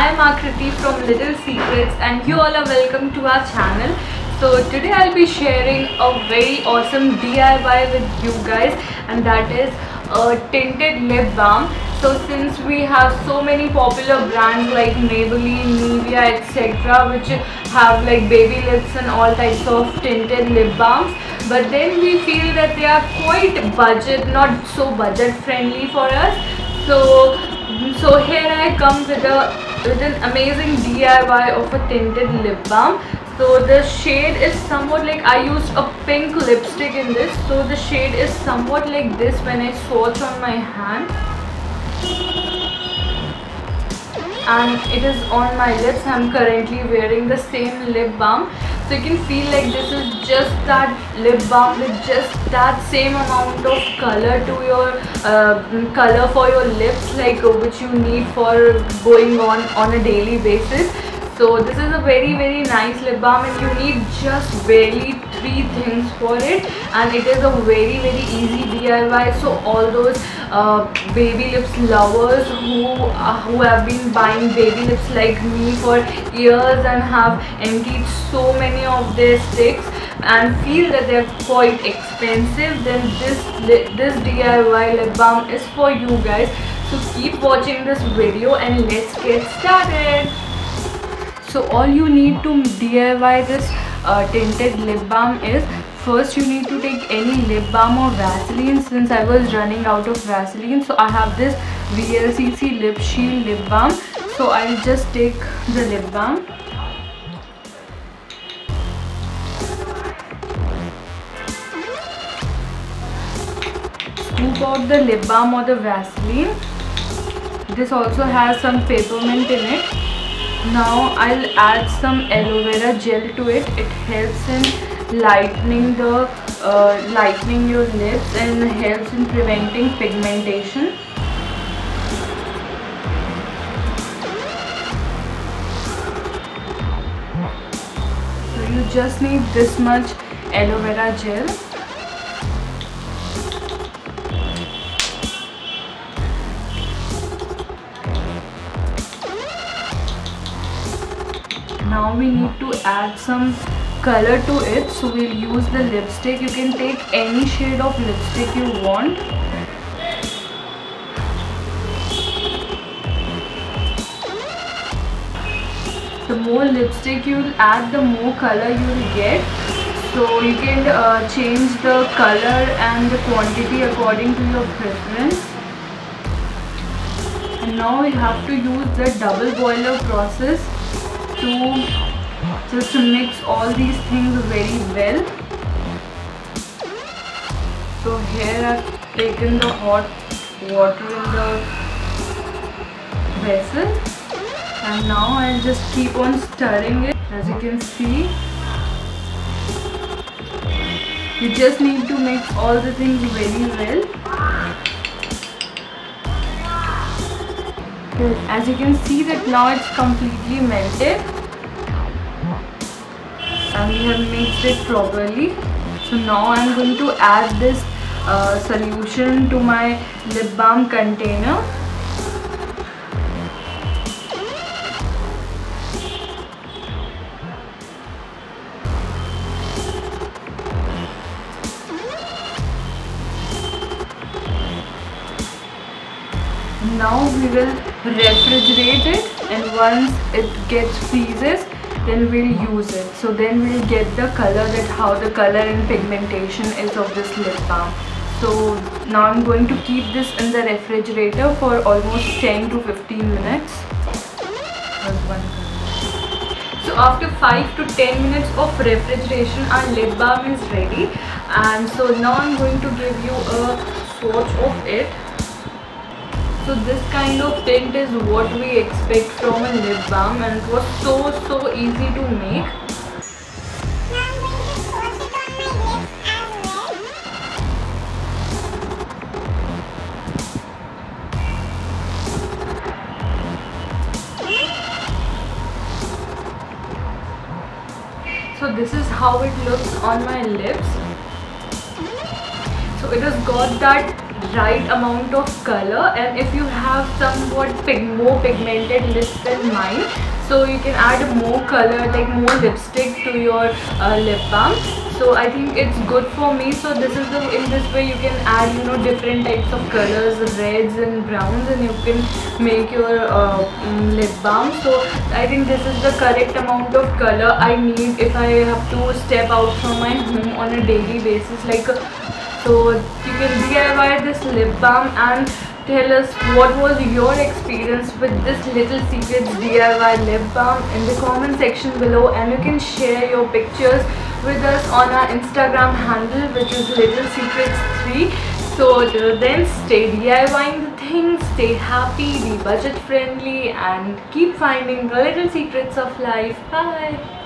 I'm Akriti from Little Secrets and you all are welcome to our channel. So today I'll be sharing a very awesome DIY with you guys, and that is a tinted lip balm. So since we have so many popular brands like Maybelline, Nivea, etc., which have like baby lips and all types of tinted lip balms, but then we feel that they are quite budget, not so budget friendly for us. So here I come with an amazing DIY of a tinted lip balm. So the shade is somewhat like, I used a pink lipstick in this, so the shade is somewhat like this when I swatch on my hand, and it is on my lips. I'm currently wearing the same lip balm, so you can feel like this is just that lip balm with just that same amount of color to your color for your lips, like which you need for going on a daily basis. So this is a very nice lip balm, and you need just barely 3 things for it, and it is a very easy DIY. So all those baby lips lovers who have been buying baby lips like me for years and have emptied so many of their sticks and feel that they're quite expensive, then this DIY lip balm is for you guys. So keep watching this video and let's get started. So all you need to DIY this tinted lip balm is, first you need to take any lip balm or Vaseline. Since I was running out of Vaseline, so I have this VLCC Lip Shield lip balm. So I'll just take the lip balm, scoop out the lip balm or the Vaseline. This also has some peppermint in it. Now I'll add some aloe vera gel to it. It helps in lightening your lips and helps in preventing pigmentation. So you just need this much aloe vera gel. Now we need to add some color to it, so we'll use the lipstick. You can take any shade of lipstick you want. The more lipstick you'll add, the more color you'll get. So you can change the color and the quantity according to your preference. And now we have to use the double boiler process to mix all these things very well. So here I've taken the hot water in the vessel, and now I'll just keep on stirring it. As you can see, you just need to mix all the things very well. As you can see that now it's completely melted and we have mixed it properly. So now I'm going to add this solution to my lip balm container. Now we will refrigerate it, and once it gets freezes, then we'll use it. So then we'll get the color, that how the color and pigmentation is of this lip balm. So now I'm going to keep this in the refrigerator for almost 10 to 15 minutes. So after 5 to 10 minutes of refrigeration, our lip balm is ready, and so now I'm going to give you a swatch of it. So this kind of tint is what we expect from a lip balm, and it was so easy to make. Now I'm going to swatch it on my lips as well. So this is how it looks on my lips. So it has got that right amount of color, and if you have somewhat more pigmented lips than mine, so you can add more color, like more lipstick to your lip balm. So I think it's good for me. So this is in this way you can add, you know, different types of colors, reds and browns, and you can make your lip balm. So I think this is the correct amount of color I need if I have to step out from my home on a daily basis. Like so you can DIY this lip balm and tell us what was your experience with this Little Secrets DIY lip balm in the comment section below, and you can share your pictures with us on our Instagram handle, which is Little Secrets 3. So till then, stay DIYing the things, stay happy, be budget friendly, and keep finding the little secrets of life. Bye.